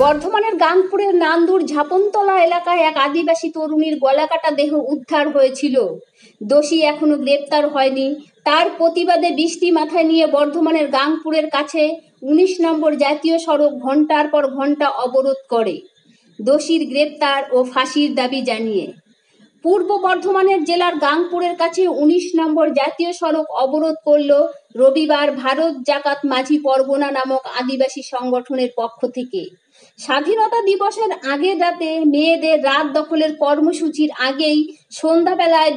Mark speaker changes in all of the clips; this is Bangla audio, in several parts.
Speaker 1: বর্ধমানের গাংপুরের নান্দুর ঝাপনতলা এলাকায় এক আদিবাসী তরুণীর গলাকাটা দেহ উদ্ধার হয়েছিল। দোষী এখনো গ্রেপ্তার হয়নি। তার প্রতিবাদে বৃষ্টি মাথায় নিয়ে বর্ধমানের গাংপুরের কাছে ১৯ নম্বর জাতীয় সড়ক ঘন্টার পর ঘন্টা অবরোধ করে দোষীর গ্রেপ্তার ও ফাঁসির দাবি জানিয়ে। পূর্ব বর্ধমানের জেলার গাংপুরের কাছে ১৯ নম্বর জাতীয় সড়ক অবরোধ করল রবিবার ভারত জাকাত মাঝি পরগনা নামক আদিবাসী সংগঠনের পক্ষ থেকে। স্বাধীনতা দিবসের আগের রাতে মেয়েদের রাত দখলের কর্মসূচির আগেই সন্ধ্যাবেলায়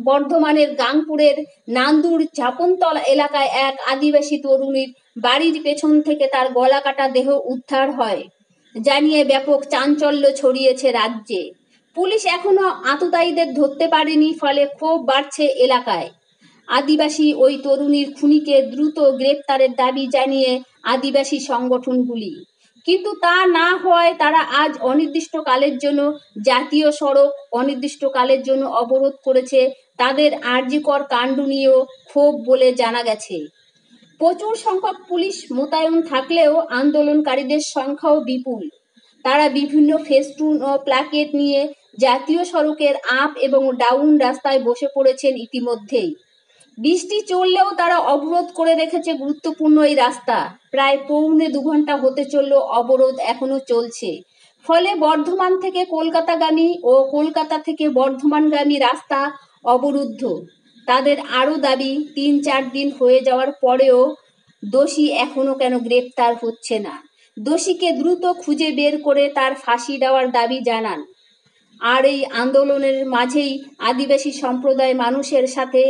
Speaker 1: বর্ধমানের গাংপুরের নান্দুর ঝাপনতলা এলাকায় এক আদিবাসী তরুণীর বাড়ির পেছন থেকে তার গলাকাটা দেহ উদ্ধার হয় জানিয়ে ব্যাপক চাঞ্চল্য ছড়িয়েছে রাজ্যে। পুলিশ এখনো আততায়ীদের ধরতে পারেনি, ফলে ক্ষোভ বাড়ছে এলাকায়। আদিবাসী ওই তরুণীর খুনিকে দ্রুত গ্রেপ্তারের দাবি জানিয়ে আদিবাসী সংগঠনগুলি, কিন্তু তা না হওয়ায় তারা আজ অনির্দিষ্টকালের জন্য জাতীয় সড়ক অনির্দিষ্টকালের জন্য অবরোধ করেছে। তাদের আরজিকর কাণ্ড নিয়েও ক্ষোভ বলে জানা গেছে। প্রচুর সংখ্যক পুলিশ মোতায়েন থাকলেও আন্দোলনকারীদের সংখ্যাও বিপুল। তারা বিভিন্ন ফেস্টুন ও প্লাকেট নিয়ে জাতীয় সড়কের আপ এবং ডাউন রাস্তায় বসে পড়েছেন ইতিমধ্যেই। বৃষ্টি চললেও তারা অবরোধ করে রেখেছে গুরুত্বপূর্ণ এই রাস্তা। প্রায় পৌনে ২ ঘন্টা হতে চলল অবরোধ এখনো চলছে। ফলে বর্ধমান থেকে কলকাতাগামী ও কলকাতা থেকে বর্ধমানগামী রাস্তা অবরুদ্ধ। তাদের আরও দাবি, ৩-৪ দিন হয়ে যাওয়ার পরেও দোষী এখনো কেন গ্রেপ্তার হচ্ছে না। দোষীকে দ্রুত খুঁজে বের করে তার ফাঁসি দেওয়ার দাবি জানান। আর এই আন্দোলনের মাঝেই আদিবাসী সম্প্রদায় মানুষের সাথে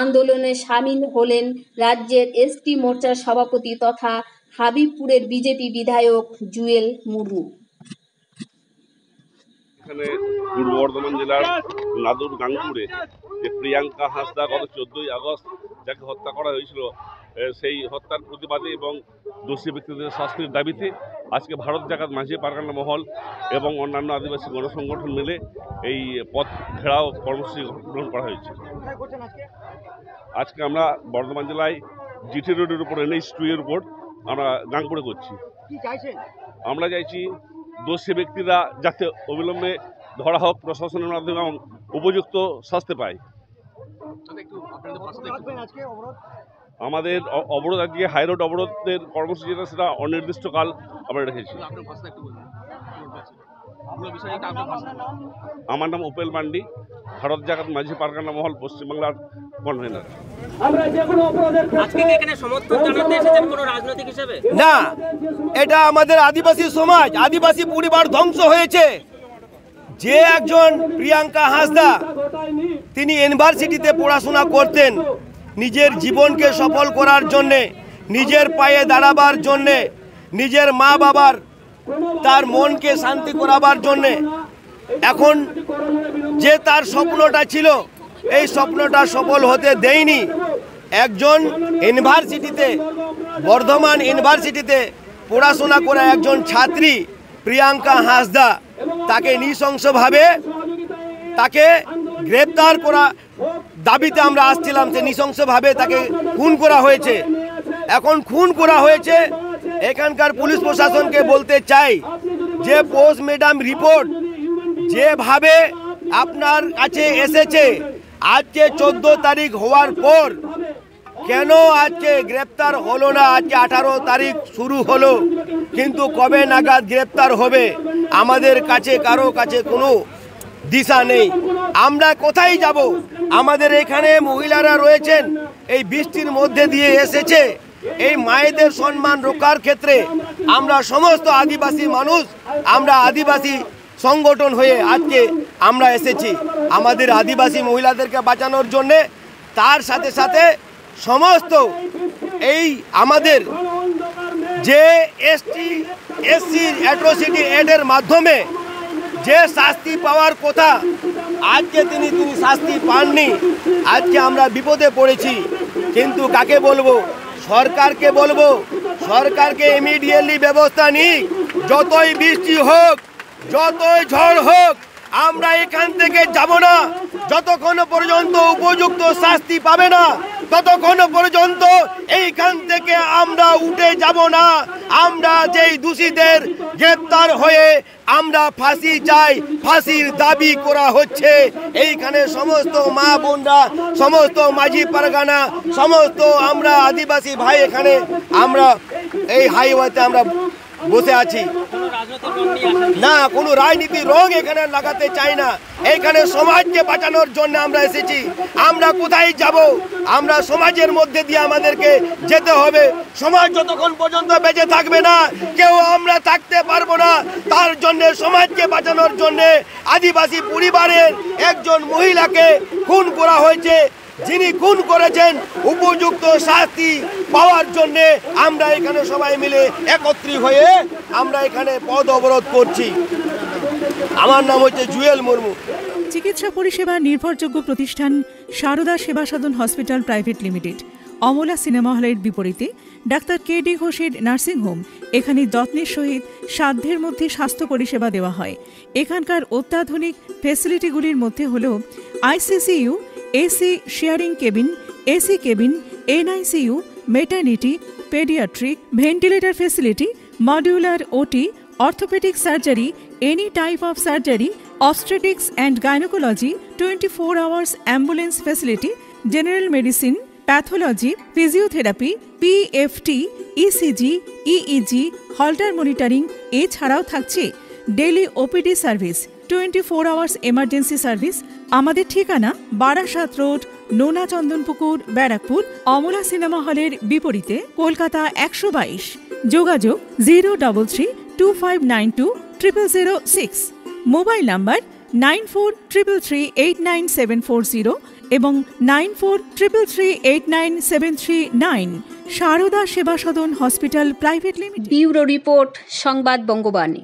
Speaker 1: আন্দোলনে সামিল হলেন রাজ্যের এসটি মোর্চার সভাপতি তথা হাবিবপুরের বিজেপি বিধায়ক জুয়েল মুর্মু।
Speaker 2: এখানে পূর্ব বর্ধমান জেলার নাদুর গাংপুরে যে প্রিয়াঙ্কা হাঁসদা গত 14ই আগস্ট যাকে হত্যা করা হয়েছিল, সেই হত্যার প্রতিবাদে এবং দোষী ব্যক্তিদের শাস্তির দাবিতে আজকে ভারত জাকাত মাঝি পারগানা মহল এবং অন্যান্য আদিবাসী গণসংগঠন মিলে এই পথ ঘেরাও কর্মসূচি গ্রহণ করা হয়েছে। আজকে আমরা বর্ধমান জেলায় জিটি রোডের উপর NH-2 এর উপর আমরা গাংপুরে করছি। আমরা চাইছি দোষী ব্যক্তিরা যাতে অবিলম্বে ধরা হোক, প্রশাসনের মাধ্যমে এবং উপযুক্ত শাস্তি পায়। আমাদের অবরোধ আজকে হাইরোড অবরোধের কর্মসূচিটা সেটা অনির্দিষ্টকাল আমরা রেখেছি। আমার নাম উপেল মান্ডি, ভারত জাকাত মাঝি পারগানা মহল পশ্চিমবাংলার কনভেনার।
Speaker 3: না, এটা আমাদের আদিবাসী সমাজ, আদিবাসী পরিবার ধ্বংস হয়েছে। যে একজন প্রিয়াঙ্কা হাঁসদা, তিনি ইউনিভার্সিটিতে পড়াশোনা করতেন, নিজের জীবনকে সফল করার জন্যে, নিজের পায়ে দাঁড়াবার জন্যে, নিজের মা বাবার তার মনকে শান্তি করাবার জন্যে এখন যে তার স্বপ্নটা ছিল, এই স্বপ্নটা সফল হতে দেয়নি। একজন ইউনিভার্সিটিতে, বর্ধমান ইউনিভার্সিটিতে পড়াশোনা করা একজন ছাত্রী প্রিয়াঙ্কা হাঁসদা, তাকে নৃশংসভাবে তাকে গ্রেপ্তার করা দাবিতে আমরা আসছিলাম। সে নৃশংসভাবে তাকে খুন করা হয়েছে। এখন খুন করা হয়েছে, এখানকার পুলিশ প্রশাসনকে বলতে চাই যে পোস্টমর্টম রিপোর্ট যেভাবে আপনার কাছে এসেছে, আজকে 14 তারিখ হওয়ার পর কেন আজকে গ্রেপ্তার হলো না? আজকে 18 তারিখ শুরু হলো, কিন্তু কবে নাগাদ গ্রেপ্তার হবে আমাদের কাছে কারো কাছে কোনো দিশা নেই। আমরা কোথায় যাব? আমাদের এখানে মহিলারা রয়েছেন, এই বৃষ্টির মধ্যে দিয়ে এসেছে। এই মায়েদের সম্মান রক্ষার ক্ষেত্রে আমরা সমস্ত আদিবাসী মানুষ, আমরা আদিবাসী সংগঠন হয়ে আজকে আমরা এসেছি আমাদের আদিবাসী মহিলাদেরকে বাঁচানোর জন্যে। তার সাথে সাথে সমস্ত এই আমাদের যে SC অ্যাট্রোসিটি অ্যাক্টের মাধ্যমে যে শাস্তি পাওয়ার কথা, আজকে তিনি শাস্তি পাননি। আজকে আমরা বিপদে পড়েছি। কিন্তু কাকে বলবো? সরকারকে বলবো, সরকারকে ইমিডিয়েটলি ব্যবস্থা নিক। যতই বৃষ্টি হোক, যতই ঝড় হোক, আমরা এখান থেকে যাব না যতক্ষণ পর্যন্ত উপযুক্ত শাস্তি পাবে না, ততক্ষণ পর্যন্ত এইখান থেকে আমরা উঠে যাব না। আমরা যেই দোষীদের গ্রেপ্তার হয়ে আমরা ফাঁসি চাই, ফাঁসির দাবি করা হচ্ছে। এইখানে সমস্ত মা বোনরা, সমস্ত মাঝি পারগানা, সমস্ত আমরা আদিবাসী ভাই এখানে আমরা এই হাইওয়েতে আমরা বসে আছি। না, কোনো রাজনীতির রং এখানে লাগাতে চাই না। এখানে সমাজকে বাঁচানোর জন্য আমরা এসেছি। আমরা কোথায় যাব? আমরা সমাজের মধ্যে দিয়ে আমাদেরকে যেতে হবে। সমাজ যতক্ষণ পর্যন্ত বেঁচে থাকবে না, কেউ আমরা থাকতে পারবো না। তার জন্য সমাজকে বাঁচানোর জন্য আদিবাসী পরিবারের একজন মহিলাকে খুন করা হয়েছে। যিনি খুন করেছেন উপযুক্ত শাস্তি পাওয়ার জন্য আমরা এখানে সবাই মিলে একত্রিত হয়ে আমরা এখানে পথ অবরোধ করছি। আমার নাম হচ্ছে জুয়েল মুর্মু।
Speaker 4: চিকিৎসা পরিষেবা নির্ভরযোগ্য প্রতিষ্ঠান Sarada Seva Sadhan hospital private limited Amala cinema হলের বিপরীতে ডাক্তার কে.ডি. ঘোষের নার্সিংহোম। এখানে যত্নের সহিত সাধ্যের মধ্যে স্বাস্থ্য পরিষেবা দেওয়া হয়। এখানকার অত্যাধুনিক ফেসিলিটিগুলির মধ্যে হল ICCU, AC sharing cabin, AC cabin, NICU, maternity, paediatric, ventilator facility, modular OT, orthopaedic surgery, any type of surgery, obstetrics and gynecology, 24 hours ambulance facility, general medicine, pathology, physiotherapy, PFT, ECG, EEG, Holter monitoring এছাড়াও থাকছে daily OPD service, 24 hours emergency service. আমাদের ঠিকানা বারাসাত রোড, নোনা চন্দনপুকুর, ব্যারাকপুর, অমলা সিনেমা হলের বিপরীতে, কলকাতা 122। যোগাযোগ 03325920006। মোবাইল নাম্বার 9433389740 এবং 9433389739। Sarada Seva Sadan hospital private limited.
Speaker 1: Bureau report, Sangbad Bangabani.